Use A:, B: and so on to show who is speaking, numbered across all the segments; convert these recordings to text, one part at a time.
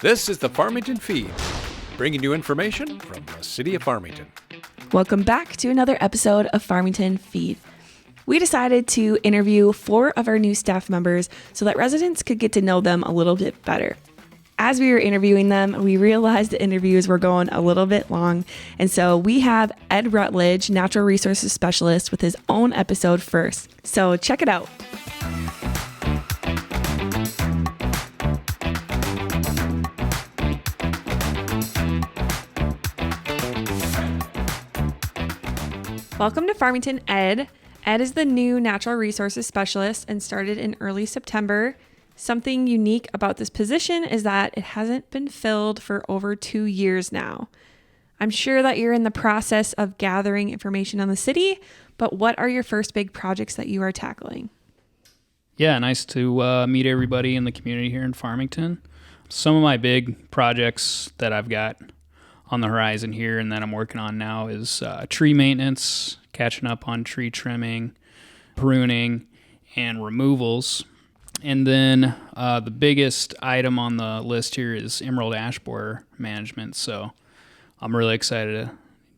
A: This is the Farmington Feed, bringing you information from the city of Farmington.
B: Welcome back to another episode of Farmington Feed. We decided to interview 4 of our new staff members so that residents could get to know them a little bit better. As we were interviewing them, we realized the interviews were going a little bit long, and so we have Ed Rutledge, Natural Resources Specialist, with his own episode first. So check it out. Welcome to Farmington, Ed. Ed is the new Natural Resources Specialist and started in early September. Something unique about this position is that it hasn't been filled for over 2 years now. I'm sure that you're in the process of gathering information on the city, but what are your first big projects that you are tackling?
C: Yeah, nice to meet everybody in the community here in Farmington. Some of my big projects that I've got on the horizon here and that I'm working on now is tree maintenance, catching up on tree trimming, pruning, and removals. And then the biggest item on the list here is emerald ash borer management. So I'm really excited to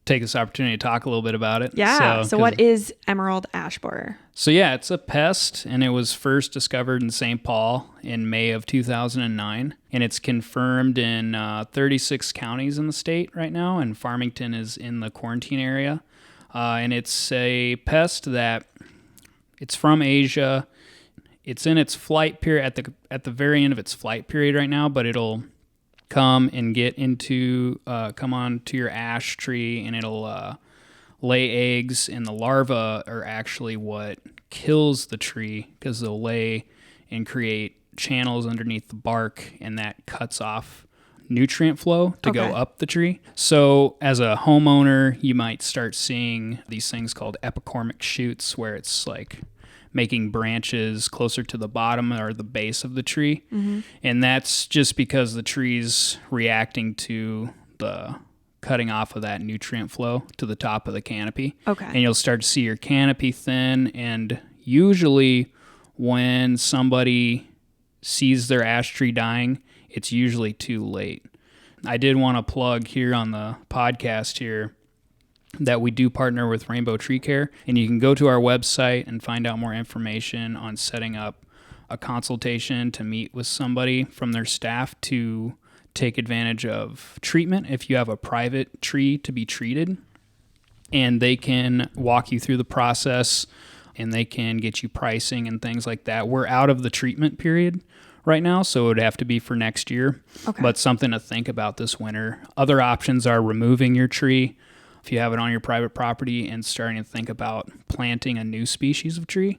C: take this opportunity to talk a little bit about it.
B: Yeah. So what is emerald ash borer?
C: So yeah, it's a pest, and it was first discovered in St. Paul in May of 2009, and it's confirmed in 36 counties in the state right now, and Farmington is in the quarantine area. And it's a pest that it's from Asia. It's in its flight period at the very end of its flight period right now, but it'll come and come onto your ash tree, and it'll lay eggs, and the larvae are actually what kills the tree because they'll lay and create channels underneath the bark, and that cuts off nutrient flow to go up the tree. So as a homeowner, you might start seeing these things called epicormic shoots, where it's like making branches closer to the bottom or the base of the tree. Mm-hmm. And that's just because the tree's reacting to the cutting off of that nutrient flow to the top of the canopy.
B: Okay.
C: And you'll start to see your canopy thin, and usually when somebody sees their ash tree dying, it's usually too late. I did want to plug here on the podcast here that we do partner with Rainbow Tree Care, and you can go to our website and find out more information on setting up a consultation to meet with somebody from their staff to take advantage of treatment if you have a private tree to be treated, and they can walk you through the process, and they can get you pricing and things like that. We're out of the treatment period right now, so it would have to be for next year, but something to think about this winter. Other options are removing your tree if you have it on your private property and starting to think about planting a new species of tree.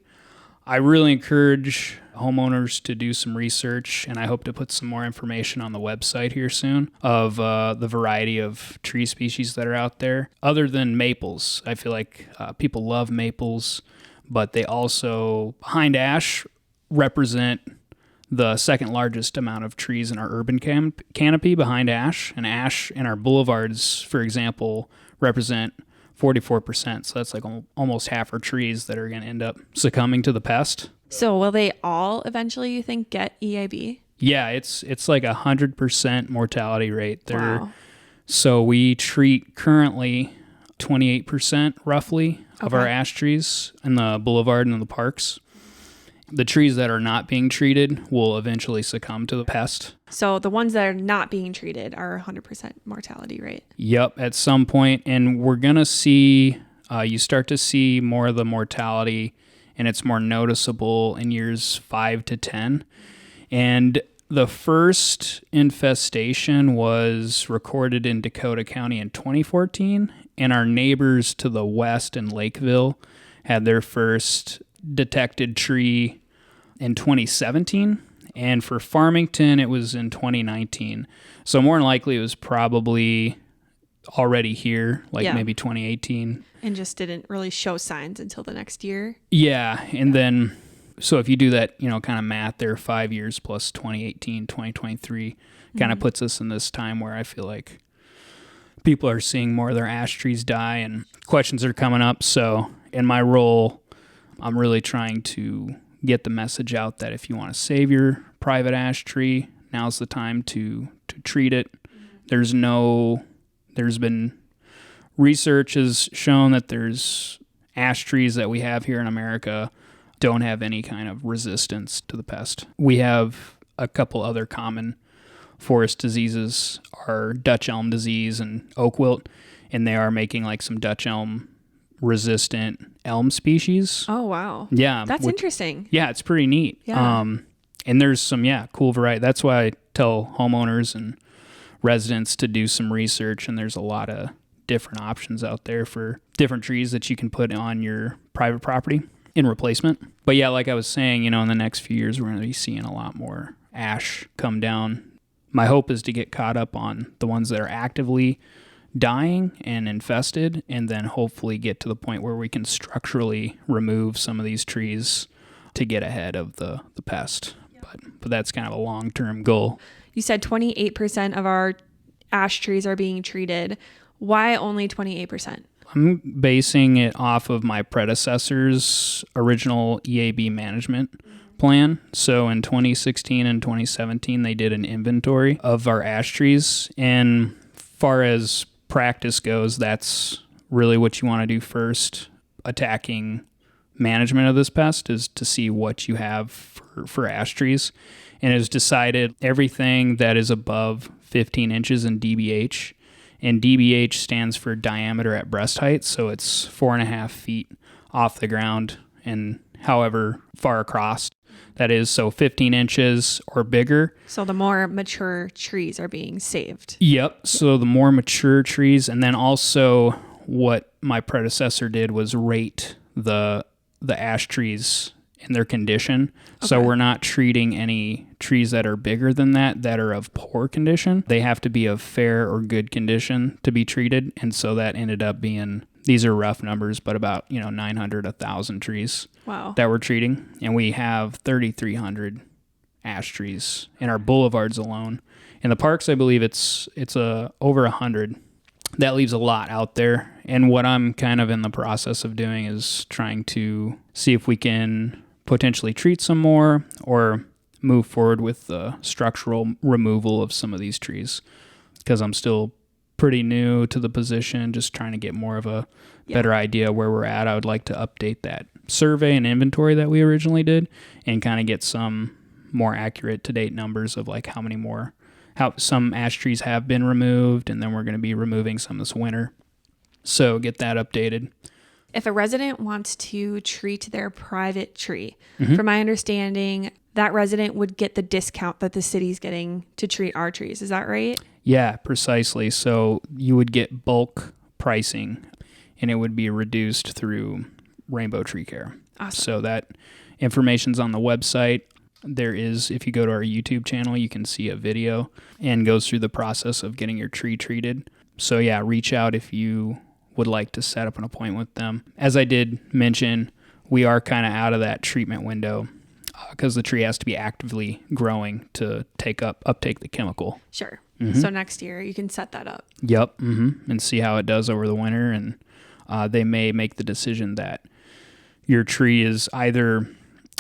C: I really encourage homeowners to do some research, and I hope to put some more information on the website here soon of the variety of tree species that are out there. Other than maples, I feel like people love maples, but they also, behind ash, represent the second largest amount of trees in our urban canopy behind ash. And ash in our boulevards, for example, represent 44%. So that's like almost half our trees that are going to end up succumbing to the pest.
B: So will they all eventually, you think, get EIB?
C: Yeah, it's like 100% mortality rate.
B: Wow.
C: So we treat currently 28% roughly of our ash trees in the boulevard and in the parks. The trees that are not being treated will eventually succumb to the pest.
B: So the ones that are not being treated are 100% mortality rate.
C: Yep, at some point. And we're going to see, you start to see more of the mortality, and it's more noticeable in years 5 to 10. And the first infestation was recorded in Dakota County in 2014, and our neighbors to the west in Lakeville had their first detected tree in 2017, and for Farmington it was in 2019. So more than likely it was probably already here, maybe 2018.
B: And just didn't really show signs until the next year.
C: Yeah, and then so if you do that, kind of math there, 5 years plus 2018, 2023, kind of puts us in this time where I feel like people are seeing more of their ash trees die and questions are coming up. So in my role, I'm really trying to get the message out that if you want to save your private ash tree, now's the time to to treat it. There's been research has shown that there's ash trees that we have here in America don't have any kind of resistance to the pest. We have a couple other common forest diseases are Dutch elm disease and oak wilt, and they are making like some Dutch elm resistant elm species.
B: Oh, wow.
C: Yeah.
B: That's interesting.
C: Yeah, it's pretty neat.
B: Yeah.
C: And there's some, cool variety. That's why I tell homeowners and residents to do some research, and there's a lot of different options out there for different trees that you can put on your private property in replacement. But yeah, like I was saying, in the next few years, we're going to be seeing a lot more ash come down. My hope is to get caught up on the ones that are actively dying and infested, and then hopefully get to the point where we can structurally remove some of these trees to get ahead of the pest. But that's kind of a long-term goal.
B: You said 28% of our ash trees are being treated. Why only 28%?
C: I'm basing it off of my predecessor's original EAB management plan. So in 2016 and 2017, they did an inventory of our ash trees. And far as practice goes, that's really what you want to do first. Attacking management of this pest is to see what you have for ash trees. And it was decided everything that is above 15 inches in DBH, and DBH stands for diameter at breast height, so it's 4.5 feet off the ground and however far across that is, so 15 inches or bigger.
B: So the more mature trees are being saved.
C: Yep, so the more mature trees, and then also what my predecessor did was rate the ash trees in their condition. Okay. So we're not treating any trees that are bigger than that are of poor condition. They have to be of fair or good condition to be treated. And so that ended up being, these are rough numbers, but about 900, 1,000 trees.
B: Wow.
C: That we're treating. And we have 3,300 ash trees in our boulevards alone. In the parks, I believe it's over 100. That leaves a lot out there. And what I'm kind of in the process of doing is trying to see if we can potentially treat some more or move forward with the structural removal of some of these trees, because I'm still pretty new to the position, just trying to get more of a better idea where we're at. I would like to update that survey and inventory that we originally did and kind of get some more accurate to-date numbers of like how some ash trees have been removed, and then we're going to be removing some this winter. So get that updated.
B: If a resident wants to treat their private tree, from my understanding, that resident would get the discount that the city's getting to treat our trees. Is that right?
C: Yeah, precisely. So you would get bulk pricing, and it would be reduced through Rainbow Tree Care.
B: Awesome.
C: So that information's on the website. There is, if you go to our YouTube channel, you can see a video and goes through the process of getting your tree treated. So yeah, reach out if you would like to set up an appointment with them. As I did mention, we are kind of out of that treatment window because the tree has to be actively growing to uptake the chemical.
B: Sure. So next year you can set that up.
C: Yep. And see how it does over the winter. And they may make the decision that your tree is either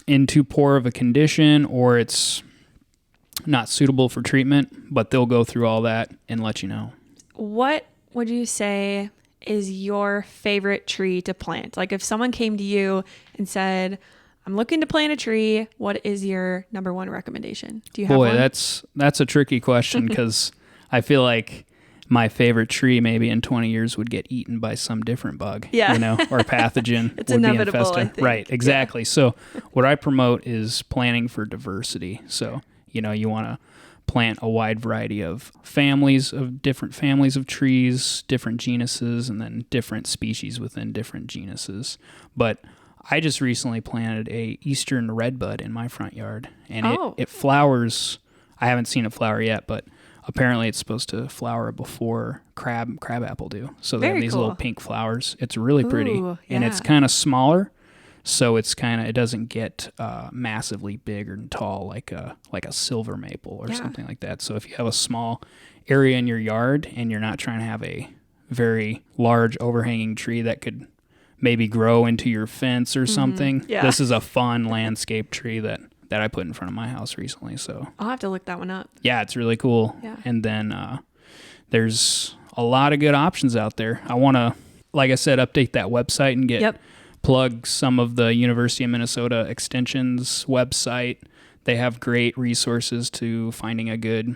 C: in too poor of a condition or it's not suitable for treatment, but they'll go through all that and let you know.
B: What would you say is your favorite tree to plant? Like if someone came to you and said, I'm looking to plant a tree, what is your number one recommendation? Do you have one?
C: Boy, that's a tricky question because I feel like my favorite tree maybe in 20 years would get eaten by some different bug, or pathogen.
B: It's
C: would
B: inevitable,
C: be infested.
B: I think.
C: Right, exactly. Yeah. So what I promote is planting for diversity. So, you want to plant a wide variety of different families of trees, different genuses, and then different species within different genuses. But I just recently planted a eastern redbud in my front yard, and it flowers. I haven't seen it flower yet, but apparently it's supposed to flower before crabapple do. So they have these little pink flowers. It's really pretty. And it's kind of smaller. So it doesn't get massively big or tall like a silver maple or something like that. So if you have a small area in your yard and you're not trying to have a very large overhanging tree that could maybe grow into your fence or something, this is a fun landscape tree that that I put in front of my house recently. So
B: I'll have to look that one up.
C: yeah, it's really cool.
B: Yeah.
C: And then there's a lot of good options out there. I want to, like I said, update that website and plug some of the University of Minnesota Extension's website. They have great resources to finding a good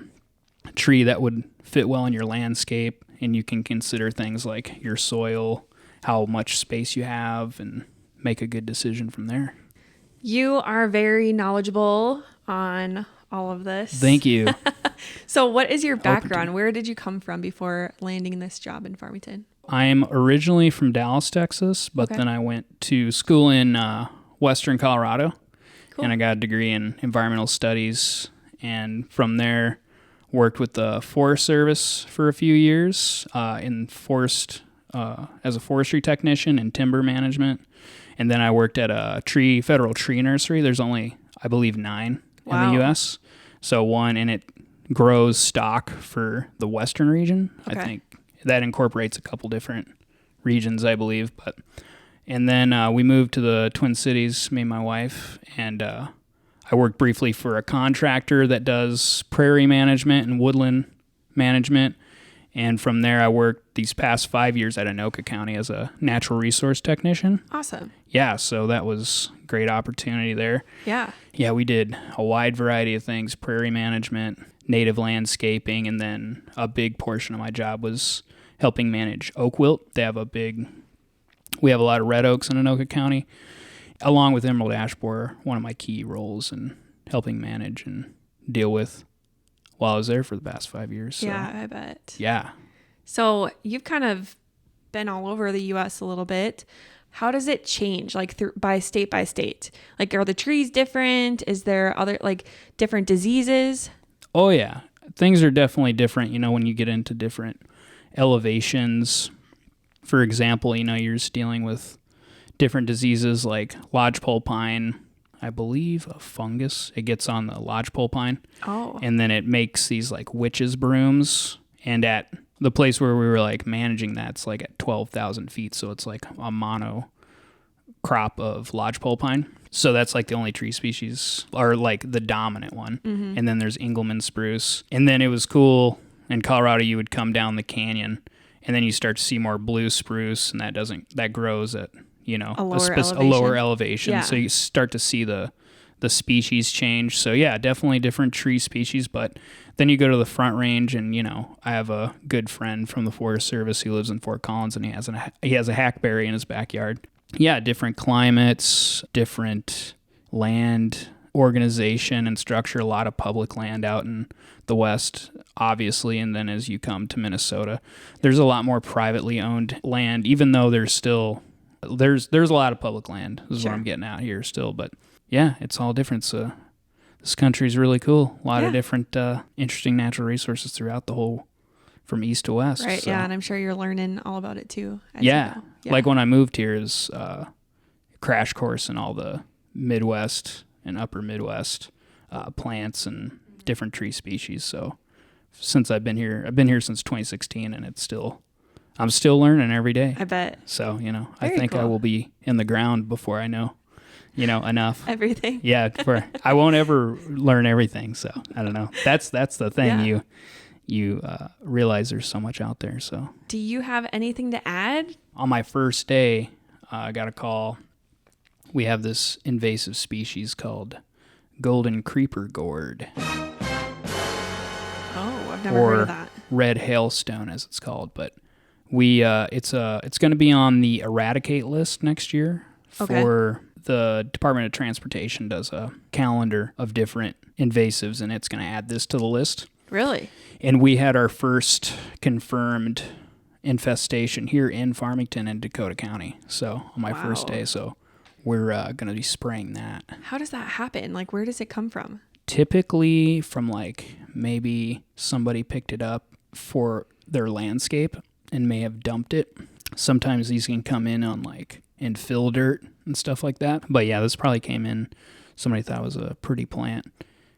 C: tree that would fit well in your landscape, and you can consider things like your soil, how much space you have, and make a good decision from there.
B: You are very knowledgeable on all of this.
C: Thank you.
B: So what is your background? Where did you come from before landing this job in Farmington?
C: I'm originally from Dallas, Texas, but then I went to school in Western Colorado, and I got a degree in environmental studies, and from there worked with the Forest Service for a few years in as a forestry technician and timber management, and then I worked at a federal tree nursery. There's only, I believe, 9 in the U.S., so one, and it grows stock for the western region. I think that incorporates a couple different regions, I believe. And then we moved to the Twin Cities, me and my wife, and I worked briefly for a contractor that does prairie management and woodland management. And from there, I worked these past 5 years at Anoka County as a natural resource technician.
B: Awesome.
C: Yeah, so that was a great opportunity there.
B: Yeah.
C: Yeah, we did a wide variety of things: prairie management, native landscaping, and then a big portion of my job was helping manage oak wilt. We have a lot of red oaks in Anoka County, along with emerald ash borer, one of my key roles in helping manage and deal with while I was there for the past 5 years. So,
B: yeah, I bet.
C: Yeah.
B: So you've kind of been all over the U.S. a little bit. How does it change, like by state? Like, are the trees different? Is there other, like, different diseases?
C: Oh, yeah. Things are definitely different, when you get into different elevations. For example, you're just dealing with different diseases like lodgepole pine. I believe a fungus. It gets on the lodgepole pine.
B: Oh.
C: And then it makes these like witches' brooms. And at the place where we were like managing that, it's like at 12,000 feet. So it's like a mono crop of lodgepole pine. So that's like the only tree species, or like the dominant one. Mm-hmm. And then there's Engelmann spruce. And then it was cool in Colorado, you would come down the canyon and then you start to see more blue spruce, and that grows at, a lower elevation.
B: Yeah.
C: So you start to see the species change. So yeah, definitely different tree species. But then you go to the Front Range, and I have a good friend from the Forest Service who lives in Fort Collins, and he has a hackberry in his backyard. Yeah, different climates, different land organization and structure. A lot of public land out in the West, obviously, and then as you come to Minnesota, there's a lot more privately owned land, even though there's a lot of public land. This is what I'm getting at here still, but yeah, it's all different. So this country's really cool. A lot of different interesting natural resources throughout the whole, from east to west.
B: Right.
C: So.
B: Yeah, and I'm sure you're learning all about it too.
C: Yeah. Like when I moved here, is crash course in all the Midwest and upper Midwest plants and different tree species. So since I've been here since 2016, and I'm still learning every day.
B: I bet.
C: So, I think cool. I will be in the ground before I know, enough.
B: Everything.
C: Yeah. I won't ever learn everything. So I don't know. That's the thing.
B: Yeah.
C: You realize there's so much out there. So
B: do you have anything to add?
C: On my first day, I got a call. We have this invasive species called golden creeper gourd.
B: Oh, I've never heard of that.
C: Red hailstone, as it's called. But it's going to be on the eradicate list next year. For the Department of Transportation does a calendar of different invasives, and it's going to add this to the list.
B: Really?
C: And we had our first confirmed infestation here in Farmington in Dakota County. So on my first day, so we're going to be spraying that.
B: How does that happen? Like, where does it come from?
C: Typically from like maybe somebody picked it up for their landscape and may have dumped it. Sometimes these can come in on like in fill dirt and stuff like that. But yeah, this probably came in, somebody thought it was a pretty plant,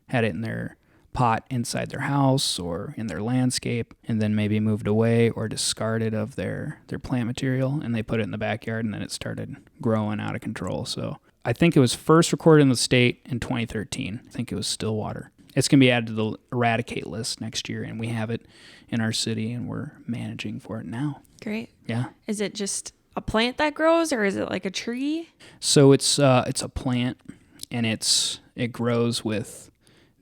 C: had it in their pot inside their house or in their landscape, and then maybe moved away or discarded of their plant material, and they put it in the backyard, and then it started growing out of control. So I think it was first recorded in the state in 2013. I think it was Stillwater. It's going to be added to the eradicate list next year, and we have it in our city, and we're managing for it now.
B: Great.
C: Yeah.
B: Is it just a plant that grows, or is it like a tree?
C: So it's a plant, and it grows with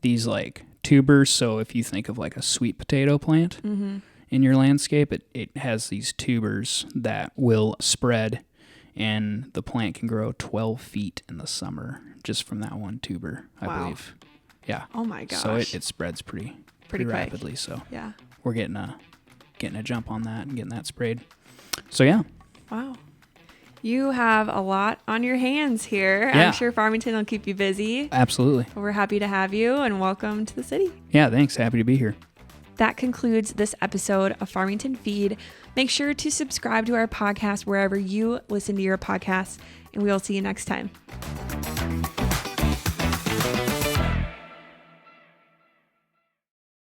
C: these like tubers. So if you think of like a sweet potato plant in your landscape, it has these tubers that will spread, and the plant can grow 12 feet in the summer just from that one tuber, I believe. Yeah.
B: Oh my gosh.
C: So it spreads pretty
B: quick.
C: rapidly. So
B: Yeah.
C: we're getting a jump on that and getting that sprayed. So yeah.
B: Wow. You have a lot on your hands here.
C: Yeah.
B: I'm sure Farmington will keep you busy.
C: Absolutely.
B: We're happy to have you, and welcome to the city.
C: Yeah, thanks. Happy to be here.
B: That concludes this episode of Farmington Feed. Make sure to subscribe to our podcast wherever you listen to your podcasts, and we will see you next time.